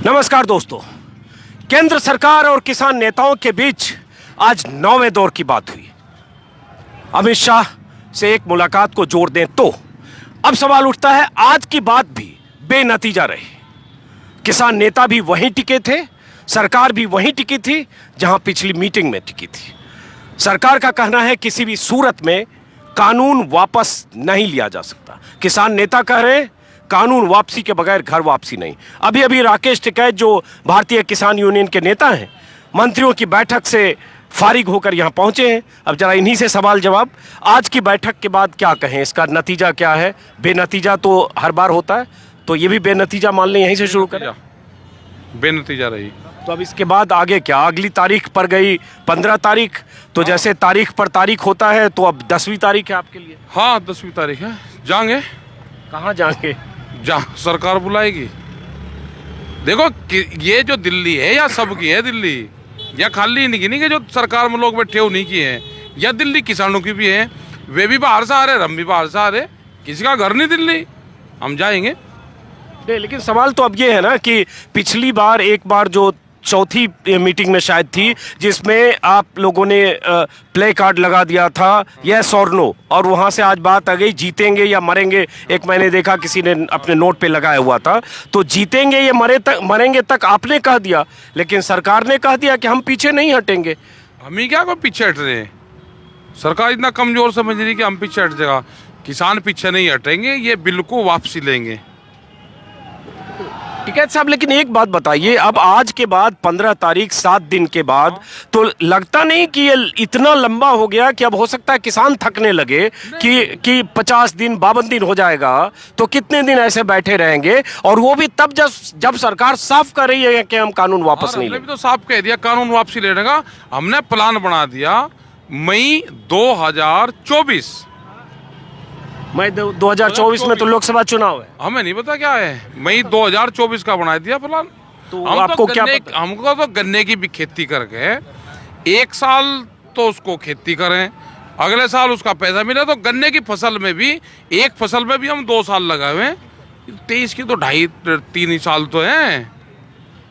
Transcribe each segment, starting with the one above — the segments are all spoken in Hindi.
नमस्कार दोस्तों, केंद्र सरकार और किसान नेताओं के बीच आज 9वें दौर की बात हुई। अमित शाह से एक मुलाकात को जोड़ दें तो अब सवाल उठता है, आज की बात भी बेनतीजा रही। किसान नेता भी वहीं टिके थे, सरकार भी वहीं टिकी थी जहां पिछली मीटिंग में टिकी थी। सरकार का कहना है किसी भी सूरत में कानून वापस नहीं लिया जा सकता। किसान नेता कह रहे हैं कानून वापसी के बगैर घर वापसी नहीं। अभी अभी राकेश टिकैत जो भारतीय किसान यूनियन के नेता हैं, मंत्रियों की बैठक से फारिग होकर यहां पहुंचे हैं। अब जरा इन्हीं से सवाल जवाब। आज की बैठक के बाद क्या कहें, इसका नतीजा क्या है? बेनतीजा तो हर बार होता है, तो ये भी बेनतीजा मान लें, यहीं से शुरू करें। बेनतीजा रही तो अब इसके बाद आगे क्या? अगली तारीख पर गई 15 तारीख, तो जैसे तारीख पर तारीख होता है तो अब 10वीं तारीख है आपके लिए। हाँ 10वीं तारीख है। जाएंगे कहाँ जाएंगे? जहाँ सरकार बुलाएगी। देखो ये जो दिल्ली है या सबकी है दिल्ली, या खाली नहीं कि जो सरकार में लोग बैठे उन्हीं की है, या दिल्ली किसानों की भी है। वे भी बाहर से आ रहे, हम भी बाहर से आ रहे, किसी का घर नहीं दिल्ली, हम जाएंगे। नहीं, लेकिन सवाल तो अब ये है ना कि पिछली बार एक बार जो चौथी मीटिंग में शायद थी, जिसमें आप लोगों ने प्ले कार्ड लगा दिया था यस और नो, और वहां से आज बात आ गई जीतेंगे या मरेंगे। एक मैंने देखा किसी ने अपने नोट पे लगाया हुआ था, तो जीतेंगे या मरेंगे तक आपने कह दिया, लेकिन सरकार ने कह दिया कि हम पीछे नहीं हटेंगे। हम ही क्या को पीछे हट रहे हैं? सरकार इतना कमजोर समझ रही कि हम पीछे हट जाएगा। किसान पीछे नहीं हटेंगे, ये बिल को वापसी लेंगे। टिकैत साहब, लेकिन एक बात बताइए, अब आज के बाद 15 तारीख 7 दिन के बाद, तो लगता नहीं कि ये इतना लंबा हो गया कि अब हो सकता है किसान थकने लगे कि 50 दिन 52 दिन हो जाएगा, तो कितने दिन ऐसे बैठे रहेंगे? और वो भी तब जब सरकार साफ कर रही है कि हम कानून वापस नहीं लेंगे। तो साफ कह दिया कानून वापसी लेने का। हमने प्लान बना दिया मई 2024। मई 2024 में तो लोकसभा चुनाव है। हमें नहीं पता क्या है, मई 2024 का बना दिया प्लान। तो आपको क्या पता? हमको तो गन्ने की भी खेती करके 1 साल तो उसको खेती करें, अगले साल उसका पैसा मिले, तो गन्ने की फसल में भी, एक फसल में भी हम 2 साल लगाए हुए हैं। 23 की तो 2.5-3 ही साल तो हैं।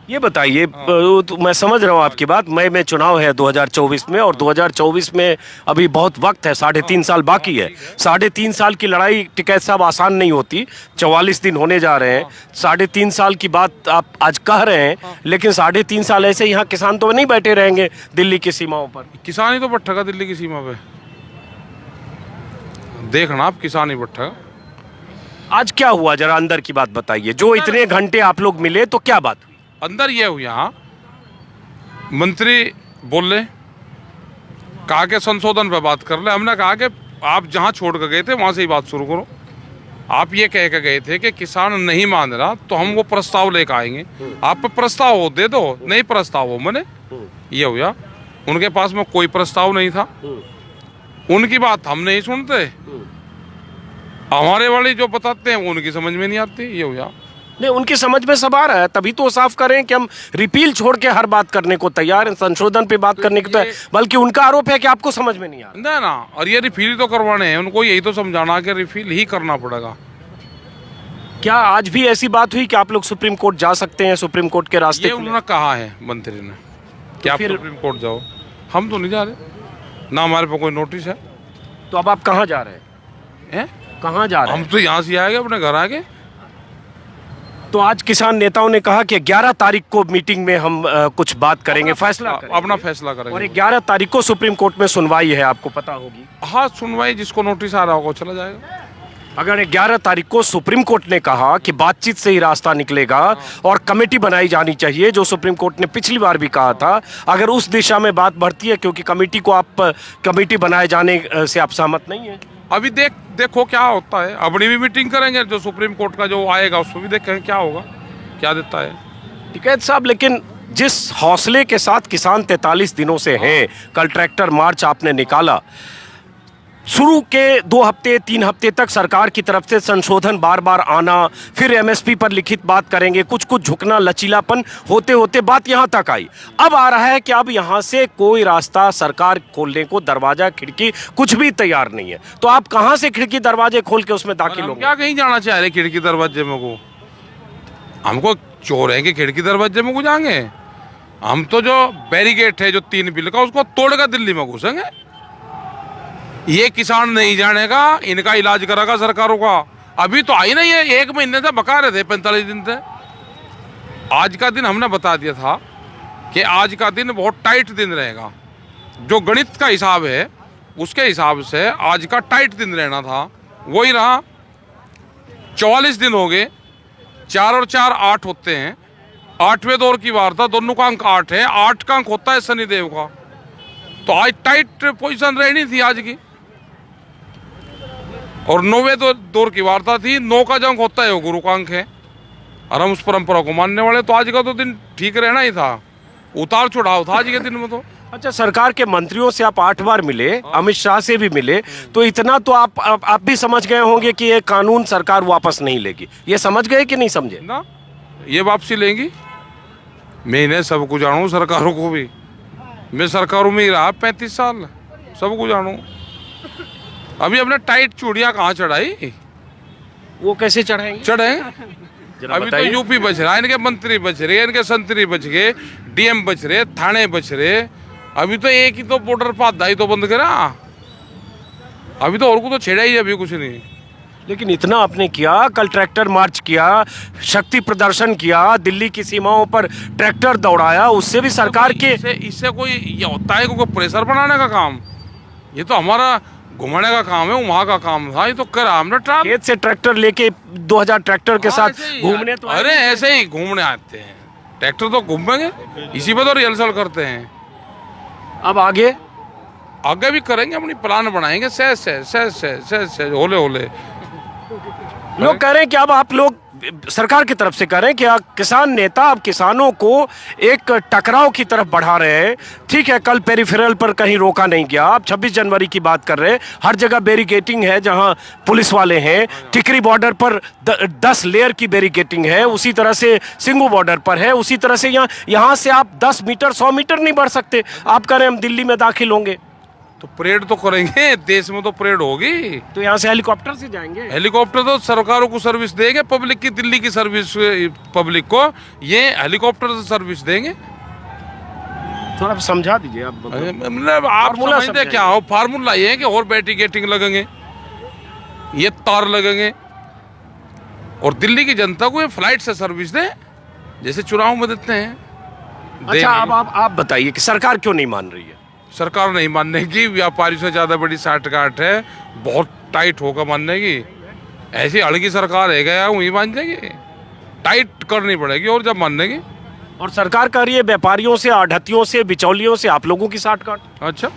ये बताइए, तो मैं समझ रहा हूँ आपकी बात, मई में चुनाव है 2024 में, और 2024 में अभी बहुत वक्त है, 3.5 साल बाकी है। 3.5 साल की लड़ाई टिकैत साहब आसान नहीं होती। 44 दिन होने जा रहे हैं, 3.5 साल की बात आप आज कह रहे हैं, लेकिन 3.5 साल ऐसे यहाँ किसान तो नहीं बैठे रहेंगे दिल्ली की सीमाओं पर। किसान ही तो बैठेगा दिल्ली की सीमा पे, देखना आप, किसान ही बैठेगा। आज क्या हुआ, जरा अंदर की बात बताइए। जो इतने घंटे आप लोग मिले, तो क्या बात हुई? अंदर ये हुआ, यहाँ मंत्री बोले, कहा के संशोधन पे बात कर ले। हमने कहा कि आप जहाँ छोड़ कर गए थे वहाँ से ही बात शुरू करो। आप ये कह के गए थे कि किसान नहीं मान रहा, तो हम वो प्रस्ताव लेकर आएंगे। आप प्रस्ताव हो दे दो, नहीं प्रस्ताव हो मैंने, ये हुआ। उनके पास में कोई प्रस्ताव नहीं था, उनकी बात हम नहीं सुनते, हमारे वाले जो बताते हैं वो उनकी समझ में नहीं आती, ये हुआ। नहीं, उनकी समझ में सब आ रहा है, तभी तो साफ करें कि हम रिपील छोड़ के हर बात करने को तैयार हैं, संशोधन पे बात करने की तो है। बल्कि उनका आरोप है कि आपको समझ में नहीं आ रहा ना। और ये रिफिल तो करवाने हैं, उनको यही तो समझाना कि रिफिल ही करना पड़ेगा। क्या आज भी ऐसी बात हुई कि आप लोग सुप्रीम कोर्ट जा सकते हैं? सुप्रीम कोर्ट के रास्ते उन्होंने कहा है मंत्री ने कि आप सुप्रीम कोर्ट जाओ। हम तो नहीं जा रहे, ना हमारे पे कोई नोटिस है। तो अब आप कहाँ जा रहे हैं? कहाँ जा रहे हैं? हम तो यहाँ से आएंगे, अपने घर आके। तो आज किसान नेताओं ने कहा कि 11 तारीख को मीटिंग में हम कुछ बात करेंगे, फैसला करेंगे। अपना फैसला करेंगे। और 11 तारीख को सुप्रीम कोर्ट में सुनवाई है, आपको पता होगी। हाँ, सुनवाई, जिसको नोटिस आ रहा होगा चला जाएगा। अगर 11 तारीख को सुप्रीम कोर्ट ने कहा कि बातचीत से ही रास्ता निकलेगा और कमेटी बनाई जानी चाहिए, जो सुप्रीम कोर्ट ने पिछली बार भी कहा था, अगर उस दिशा में बात बढ़ती है, क्योंकि कमेटी बनाए जाने से आप सहमत नहीं है? अभी देखो क्या होता है। अपनी भी मीटिंग करेंगे, जो सुप्रीम कोर्ट का जो आएगा उसको भी देखेंगे क्या होगा, क्या देता है। टिकैत साहब, लेकिन जिस हौसले के साथ किसान 43 दिनों से हैं, कल ट्रैक्टर मार्च आपने निकाला, शुरू के 2 हफ्ते 3 हफ्ते तक सरकार की तरफ से संशोधन बार बार आना, फिर एमएसपी पर लिखित बात करेंगे, कुछ झुकना, लचीलापन होते होते बात यहाँ तक आई। अब आ रहा है कि अब यहाँ से कोई रास्ता सरकार खोलने को, दरवाजा खिड़की कुछ भी तैयार नहीं है। तो आप कहाँ से खिड़की दरवाजे खोल के उसमें दाखिल होंगे? क्या कहीं जाना चाह रहे खिड़की दरवाजे में को? हमको चोर हैं कि खिड़की दरवाजे में घुसाएंगे? हम तो जो बैरिकेड है जो 3 बिल का उसको तोड़कर दिल्ली में घुसेंगे। ये किसान नहीं जानेगा, इनका इलाज करेगा सरकारों का। अभी तो आई नहीं है, 1 महीने से बका रहे थे, 45 दिन से। आज का दिन हमने बता दिया था कि आज का दिन बहुत टाइट दिन रहेगा। जो गणित का हिसाब है उसके हिसाब से आज का टाइट दिन रहना था, वही रहा। 44 दिन हो गए, 4 और 4 8 होते हैं। 8वें दौर की वार्ता, दोनों का अंक 8 है, 8 का अंक होता है शनिदेव का। तो आज टाइट पोजीशन रहनी थी आज की। और 9वें दौर की वार्ता थी, 9 का जो अंक होता है वो गुरु का अंक है, और हम उस परंपरा को मानने वाले। तो आज का तो दिन ठीक रहना ही था, उतार चढ़ाव था आज के दिन में। तो अच्छा, सरकार के मंत्रियों से आप 8 बार मिले, अमित शाह से भी मिले, तो इतना तो आप भी समझ गए होंगे कि ये कानून सरकार वापस नहीं लेगी। ये समझ गए कि नहीं समझे ना? ये वापसी लेंगी। मैं इन्हें सबको जानूँ, सरकारों को भी। मैं सरकारों में ही रहा 35 साल, सबको जानूँ। अभी अपने टाइट चूड़ियाँ कहाँ चढ़ाई? वो कैसे चढ़ाएंगे? चढ़े जरा अभी तो बताइए। यूपी बच रहा है, इनके मंत्री बच रहे, इनके संतरी बच गए, डीएम बच रहे, थाने बच रहे। अभी तो एक ही तो बॉर्डर पर आधा ही तो बंद करा। अभी तो और को तो छेड़ा ही, अभी कुछ नहीं। लेकिन इतना आपने किया, कल ट्रैक्टर मार्च किया, शक्ति प्रदर्शन किया, दिल्ली की सीमाओं पर ट्रैक्टर दौड़ाया, उससे भी सरकार के इससे कोई ये होता है कोई प्रेशर बनाने का काम? ये तो हमारा घुमाने का काम है, वहाँ का काम था। ये तो करा हमने ट्राल खेत से ट्रैक्टर लेके 2000 ट्रैक्टर के साथ घूमने तो अरे ऐसे ही घूमने आते हैं। ट्रैक्टर तो घूमेंगे, इसी पे तो रिहर्सल करते हैं। अब आगे भी करेंगे, अपनी प्लान बनाएंगे, सह होले होले। लोग कह रहे हैं कि अब आप लोग सरकार की तरफ से कह रहे हैं कि किसान नेता अब किसानों को एक टकराव की तरफ बढ़ा रहे हैं। ठीक है, कल पेरिफेरल पर कहीं रोका नहीं गया, आप 26 जनवरी की बात कर रहे हैं। हर जगह बैरिकेटिंग है, जहां पुलिस वाले हैं। टिकरी बॉर्डर पर 10 लेयर की बैरिकेटिंग है, उसी तरह से सिंगू बॉर्डर पर है, उसी तरह से यहाँ से आप 10 मीटर 100 मीटर नहीं बढ़ सकते। आप कह रहे हैं हम दिल्ली में दाखिल होंगे, तो परेड तो करेंगे, देश में तो परेड होगी। तो यहाँ से हेलीकॉप्टर से जाएंगे। हेलीकॉप्टर तो सरकारों को सर्विस देंगे, पब्लिक की, दिल्ली की सर्विस पब्लिक को ये हेलीकॉप्टर से सर्विस देंगे। थोड़ा समझा दीजिए आप। मतलब आप समझते क्या हो? फार्मूला ये है कि और बैरिकेडिंग लगेंगे, ये तार लगेंगे, और दिल्ली की जनता को ये फ्लाइट से सर्विस दे, जैसे चुनाव में देते हैं। अच्छा, अब आप बताइए कि सरकार क्यों नहीं मान रही है? सरकार नहीं मानने की, व्यापारी से ज्यादा बड़ी साठगांठ है, बहुत टाइट होकर मानने की। ऐसी अड़गी सरकार है गया वही मान जाएगी, टाइट करनी पड़ेगी और जब मानने की। और सरकार कह रही है व्यापारियों से, आढ़तियों से, बिचौलियों से आप लोगों की साठगांठ। अच्छा,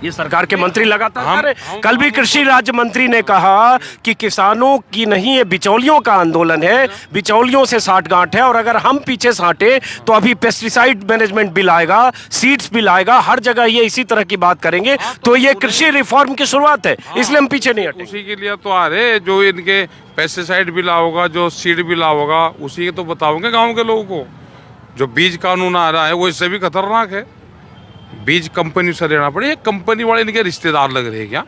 ये सरकार के मंत्री लगातार कह रहे हैं। कल भी कृषि राज्य मंत्री ने कहा कि किसानों की नहीं, ये बिचौलियों का आंदोलन है, बिचौलियों से साठगांठ है। और अगर हम पीछे साटे तो अभी पेस्टिसाइड मैनेजमेंट बिल आएगा, सीड्स बिल आएगा, हर जगह ये इसी तरह की बात करेंगे। तो ये कृषि रिफॉर्म की शुरुआत है, इसलिए हम पीछे नहीं हटेंगे। उसी के लिए तो आ रहे, जो इनके पेस्टिसाइड बिल होगा, जो सीड बिल होगा, उसी के तो बताओगे गाँव के लोगों को। जो बीज कानून आ रहा है वो इससे भी खतरनाक है। बीज कंपनी से लेना पड़े, कंपनी वाले इनके रिश्तेदार लग रहे हैं क्या?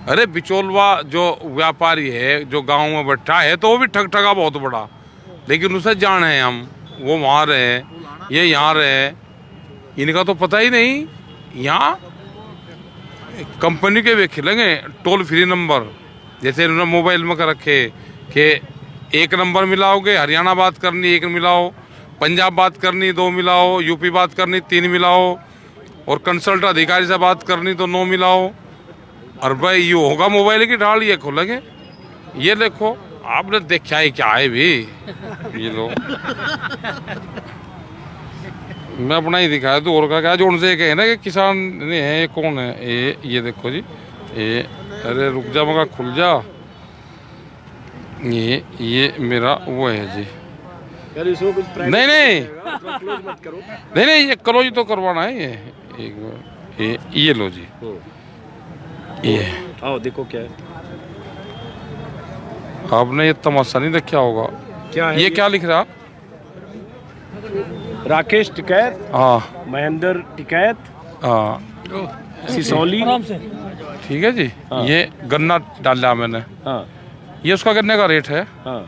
अरे बिचौलवा जो व्यापारी है, जो गांव में बैठा है, तो वो भी ठग ठगा बहुत बड़ा, लेकिन उसे जान है हम, वो वहाँ रहे, ये यहाँ रहे, इनका तो पता ही नहीं। यहाँ कंपनी के वे खिलेंगे टोल फ्री नंबर, जैसे इन्होंने मोबाइल में कर रखे कि 1 नंबर मिलाओगे, हरियाणा बात करनी 1 मिलाओ, पंजाब बात करनी 2 मिलाओ, यूपी बात करनी 3 मिलाओ, और कंसल्ट अधिकारी से बात करनी तो 9 मिलाओ। और भाई ये होगा मोबाइल की ढाल, ये खोलेंगे। ये देखो, आपने देखा है क्या है भी, ये लो मैं अपना ही दिखाया तो और का क्या। जो उनसे कहे ना कि किसान नहीं है, ये कौन है? ये देखो जी, ये अरे रुक जा मगा, खुल जा। ये मेरा वो है जी। नहीं नहीं, ये क्लोज तो करवाना है। ये एक बार ये लो जी, ये आओ देखो क्या है। आपने ये तमाशा नहीं देखा होगा। क्या है ये क्या लिख रहा? राकेश टिकैत, हाँ, महेंद्र टिकैत, हाँ, सिसौली। ठीक है जी। हाँ। ये गन्ना डाला मैंने। हाँ, ये उसका गन्ने का रेट है। हाँ,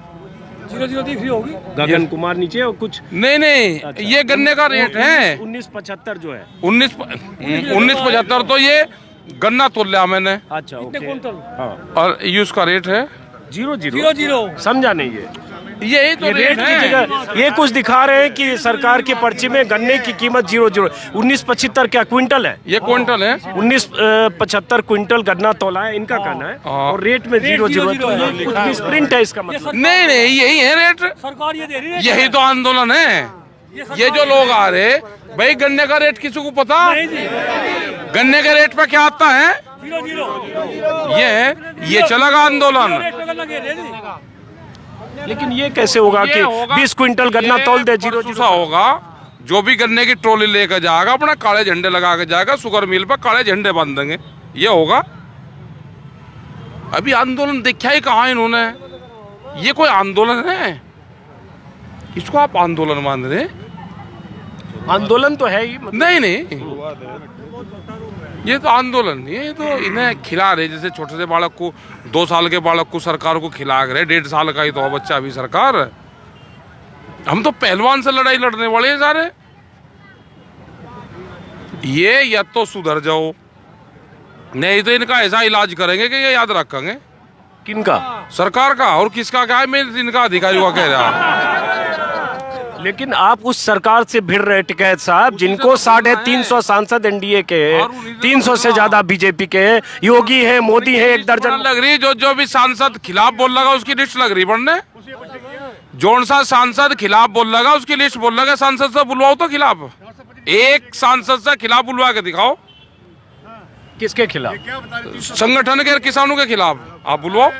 0-0 दिख रही होगी। गगन कुमार नीचे और कुछ नहीं ये गन्ने का रेट है 1975 जो है। 1975 तो ये गन्ना तोल लिया मैंने। अच्छा कितने ओके। क्विंटल? हाँ और ये उसका रेट है 0-0 समझा नहीं ये यही तो ये रेट की जगह ये कुछ दिखा रहे हैं कि सरकार की पर्ची में गन्ने की कीमत 0-0 1975 क्या क्विंटल है? ये क्विंटल है 1975 क्विंटल गन्ना तोला है इनका कहना है हाँ। और रेट में 0-0 तो है। ये कुछ मिसप्रिंट है इसका मतलब। नहीं यही है रेट। सरकार ये दे रही है। यही तो आंदोलन है। ये जो लोग आ रहे भाई गन्ने का रेट किसी को पता? नहीं जी, गन्ने के रेट पे क्या आता है? 0-0 ये चलेगा आंदोलन। रेट पे गन्ना गिर रही है जी। लेकिन ये कैसे होगा ये कि होगा 20 क्विंटल गन्ना तोल दे 0-0 सा होगा। जो भी गन्ने की ट्रॉली लेकर जाएगा अपना काले झंडे लगा के जाएगा, शुगर मिल पर काले झंडे बांध देंगे, ये होगा। अभी आंदोलन देखा ही कहाँ इन्होंने? ये कोई आंदोलन है? इसको आप आंदोलन मान रहे हैं? आंदोलन तो है ही मतलब। नहीं ये तो आंदोलन नहीं है, ये तो इन्हें खिला रहे जैसे छोटे से बालक को 2 साल के बालक को सरकार को खिला रहे। 1.5 साल का ही तो बच्चा अभी सरकार। हम तो पहलवान से लड़ाई लड़ने वाले हैं सारे। ये या तो सुधर जाओ नहीं तो इनका ऐसा इलाज करेंगे कि ये याद रखेंगे। किनका? सरकार का और किसका क्या है, मैं इनका अधिकारियों का कह रहा। लेकिन आप उस सरकार से भिड़ रहे टिकैत साहब जिनको 350 सांसद एनडीए के हैं, 300 से ज्यादा बीजेपी के हैं, योगी है, मोदी है, 1 दर्जन लग रही जो भी सांसद खिलाफ बोल लगा उसकी लिस्ट लग रही बनने। जोन सा सांसद खिलाफ बोल लगा उसकी लिस्ट बोल लगा। सांसद से बुलवाओ तो खिलाफ, एक सांसद से खिलाफ बुलवा के दिखाओ। किसके खिलाफ? संगठन के किसानों के खिलाफ आप बुलवाओ।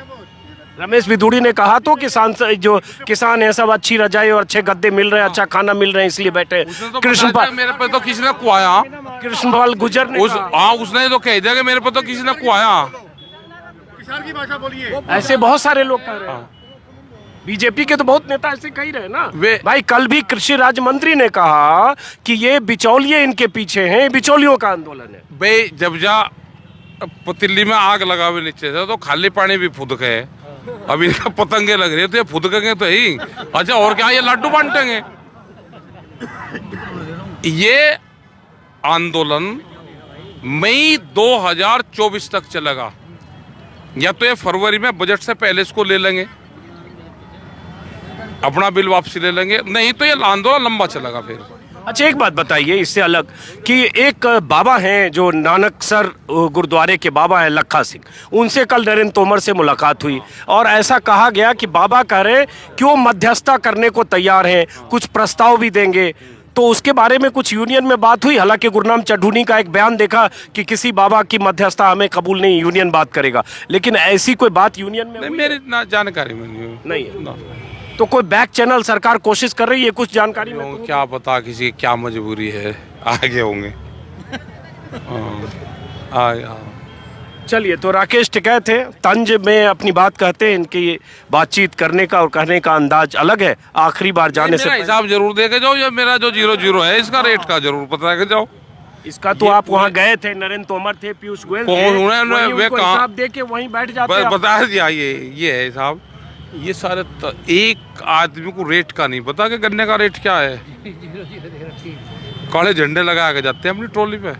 रमेश बिधूड़ी ने कहा तो कि सांसद जो किसान है सब अच्छी रजाई और अच्छे गद्दे मिल रहे हैं, अच्छा खाना मिल रहे हैं इसलिए बैठे। तो कृष्णपाल मेरे पे तो किसी ने कुआया। कृष्णपाल गुर्जर ने कहा। उसने तो कह दिया कि मेरे पे तो किसी ने कुआया। किसान की भाषा बोलिए। ऐसे बहुत सारे लोग कह रहे हैं। बीजेपी के तो बहुत नेता ऐसे कह रहे हैं ना। भाई कल भी कृषि राज्य मंत्री ने कहा कि ये बिचौलिए इनके पीछे हैं, बिचौलियों का आंदोलन है। भाई जब जा पतीली में आग लगा हुए नीचे से तो खाली पानी भी फुदक है। अभी पतंगे लग रही है तो ये फुदकेंगे तो ही। अच्छा और क्या ये लड्डू बांटेंगे? ये आंदोलन मई 2024 तक चलेगा। या तो ये फरवरी में बजट से पहले इसको ले लेंगे, अपना बिल वापसी ले लेंगे, नहीं तो ये आंदोलन लंबा चलेगा फिर। अच्छा एक बात बताइए इससे अलग कि एक बाबा हैं जो नानकसर गुरुद्वारे के बाबा हैं लखा सिंह, उनसे कल नरेंद्र तोमर से मुलाकात हुई और ऐसा कहा गया कि बाबा कह रहे क्यों मध्यस्थता करने को तैयार हैं, कुछ प्रस्ताव भी देंगे। तो उसके बारे में कुछ यूनियन में बात हुई। हालांकि गुरनाम चढ़ूनी का एक बयान देखा कि किसी बाबा की मध्यस्थता हमें कबूल नहीं, यूनियन बात करेगा, लेकिन ऐसी कोई बात यूनियन में हुई? मेरी ना जानकारी में नहीं है। तो कोई बैक चैनल सरकार कोशिश कर रही है कुछ जानकारी में? क्या पता किसी की क्या मजबूरी है, आगे होंगे। चलिए तो राकेश टिकैत थे तंज में अपनी बात कहते हैं। इनकी बातचीत करने का और कहने का अंदाज अलग है। आखिरी बार जाने से हिसाब जरूर दे के जाओ, या मेरा जो 0-0 है इसका रेट का जरूर पता के जाओ। इसका तो आप वहाँ गए थे, नरेंद्र तोमर थे, पीयूष गोयल थे, वहीं उनको हिसाब दे के वहीं बैठ जाते हैं। बता दिया ये है साहब। ये सारे एक आदमी को रेट का नहीं पता कि गन्ने का रेट क्या है। काले झंडे लगा के जाते हैं अपनी ट्रॉली पे।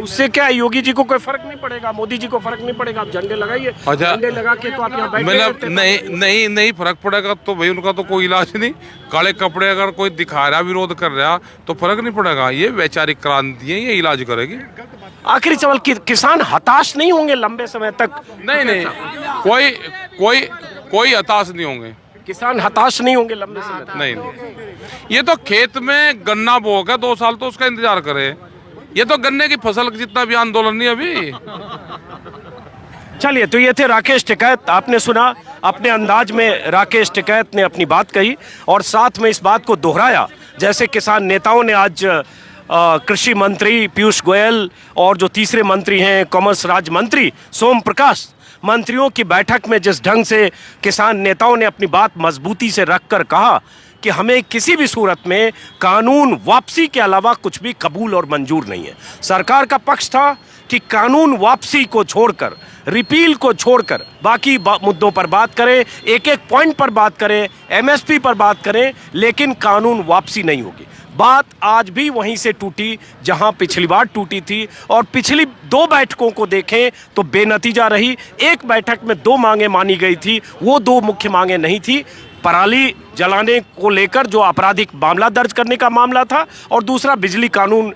उससे क्या है, योगी जी को कोई फर्क नहीं पड़ेगा, मोदी जी को फर्क नहीं पड़ेगा, आप झंडे लगाइए। अच्छा, झंडे लगा के तो आप यहाँ बैठ मतलब नहीं फर्क पड़ेगा तो भाई उनका तो कोई इलाज नहीं। काले कपड़े अगर कोई दिखा रहा विरोध कर रहा तो फर्क नहीं पड़ेगा। ये वैचारिक क्रांति है, ये इलाज करेगी। आखिरी सवाल, किसान हताश नहीं होंगे लंबे समय तक? नहीं कोई हताश नहीं होंगे। किसान हताश नहीं होंगे लंबे समय तक? नहीं। ये तो खेत में गन्ना बोगा 2 साल तो उसका इंतजार करे। ये तो गन्ने की फसल जितना भी आंदोलन नहीं अभी। चलिए तो ये थे राकेश टिकैत। आपने सुना अपने अंदाज में राकेश टिकैत ने अपनी बात कही और साथ में इस बात को दोहराया जैसे किसान नेताओं ने आज कृषि मंत्री पीयूष गोयल और जो तीसरे मंत्री हैं कॉमर्स राज्य मंत्री सोम प्रकाश, मंत्रियों की बैठक में जिस ढंग से किसान नेताओं ने अपनी बात मजबूती से रखकर कहा कि हमें किसी भी सूरत में कानून वापसी के अलावा कुछ भी कबूल और मंजूर नहीं है। सरकार का पक्ष था कि कानून वापसी को छोड़कर, रिपील को छोड़कर बाकी मुद्दों पर बात करें, एक एक पॉइंट पर बात करें, एमएसपी पर बात करें, लेकिन कानून वापसी नहीं होगी। बात आज भी वहीं से टूटी जहां पिछली बार टूटी थी, और पिछली 2 बैठकों को देखें तो बेनतीजा रही। एक बैठक में 2 मांगें मानी गई थी, वो 2 मुख्य मांगें नहीं थी। पराली जलाने को लेकर जो आपराधिक मामला दर्ज करने का मामला था, और दूसरा बिजली कानून,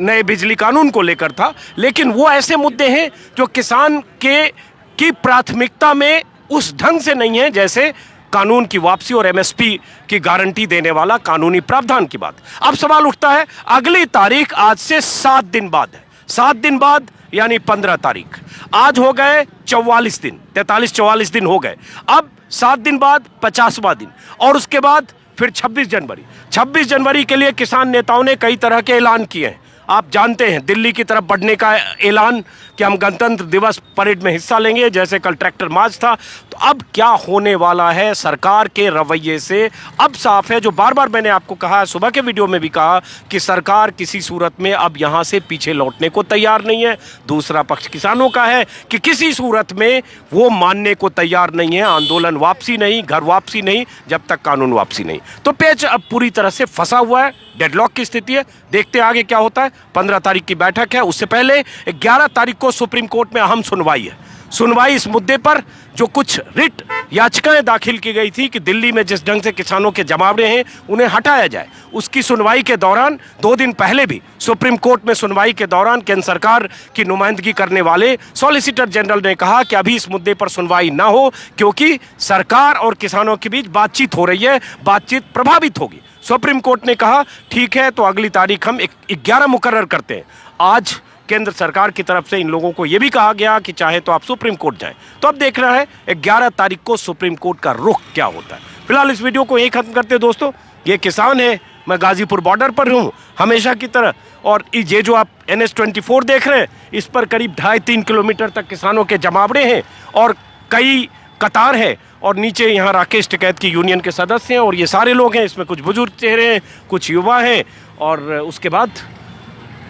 नए बिजली कानून को लेकर था। लेकिन वो ऐसे मुद्दे हैं जो किसान की प्राथमिकता में उस ढंग से नहीं है जैसे कानून की वापसी और एमएसपी की गारंटी देने वाला कानूनी प्रावधान की बात। अब सवाल उठता है, अगली तारीख आज से 7 दिन बाद है। 7 दिन बाद यानी 15 तारीख। आज हो गए 44 दिन, 43-44 दिन हो गए। अब 7 दिन बाद 50वां दिन, और उसके बाद फिर 26 जनवरी। 26 जनवरी के लिए किसान नेताओं ने कई तरह के ऐलान किए हैं। आप जानते हैं, दिल्ली की तरफ बढ़ने का ऐलान कि हम गणतंत्र दिवस परेड में हिस्सा लेंगे, जैसे कल ट्रैक्टर मार्च था। तो अब क्या होने वाला है सरकार के रवैये से, अब साफ है। जो बार बार मैंने आपको कहा, सुबह के वीडियो में भी कहा, कि सरकार किसी सूरत में अब यहां से पीछे लौटने को तैयार नहीं है। दूसरा पक्ष किसानों का है कि किसी सूरत में वो मानने को तैयार नहीं है। आंदोलन वापसी नहीं, घर वापसी नहीं, जब तक कानून वापसी नहीं। तो पेच अब पूरी तरह से फंसा हुआ है, डेडलॉक की स्थिति है। देखते आगे क्या होता है। 15 तारीख की बैठक है, उससे पहले 11 तारीख को सुप्रीम कोर्ट में अहम सुनवाई है। सुनवाई इस मुद्दे पर जो कुछ रिट याचिकाएं दाखिल की गई थी कि दिल्ली में जिस ढंग से किसानों के जमावड़े हैं उन्हें हटाया जाए, उसकी सुनवाई के दौरान 2 दिन पहले भी सुप्रीम कोर्ट में सुनवाई के दौरान केंद्र सरकार की नुमाइंदगी करने वाले सॉलिसिटर जनरल ने कहा कि अभी इस मुद्दे पर सुनवाई ना हो, क्योंकि सरकार और किसानों के बीच बातचीत हो रही है, बातचीत प्रभावित होगी। सुप्रीम कोर्ट ने कहा ठीक है, तो अगली तारीख हम 11 मुकर्रर करते हैं। आज केंद्र सरकार की तरफ से इन लोगों को यह भी कहा गया कि चाहे तो आप सुप्रीम कोर्ट जाएं। तो अब देखना है 11 तारीख को सुप्रीम कोर्ट का रुख क्या होता है। फिलहाल इस वीडियो को यहीं खत्म करते हैं दोस्तों। ये किसान है, मैं गाजीपुर बॉर्डर पर हूँ हमेशा की तरह, और ये जो आप NH-24 देख रहे हैं, इस पर करीब 2.5-3 किलोमीटर तक किसानों के जमावड़े हैं और कई कतार है, और नीचे यहाँ राकेश टिकैत की यूनियन के सदस्य हैं, और ये सारे लोग हैं। इसमें कुछ बुजुर्ग चेहरे हैं, कुछ युवा हैं, और उसके बाद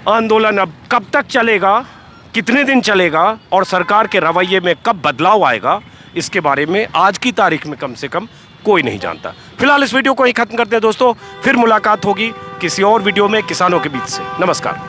आंदोलन अब कब तक चलेगा, कितने दिन चलेगा, और सरकार के रवैये में कब बदलाव आएगा, इसके बारे में आज की तारीख में कम से कम कोई नहीं जानता। फिलहाल इस वीडियो को ही खत्म करते हैं दोस्तों। फिर मुलाकात होगी किसी और वीडियो में किसानों के बीच से। नमस्कार।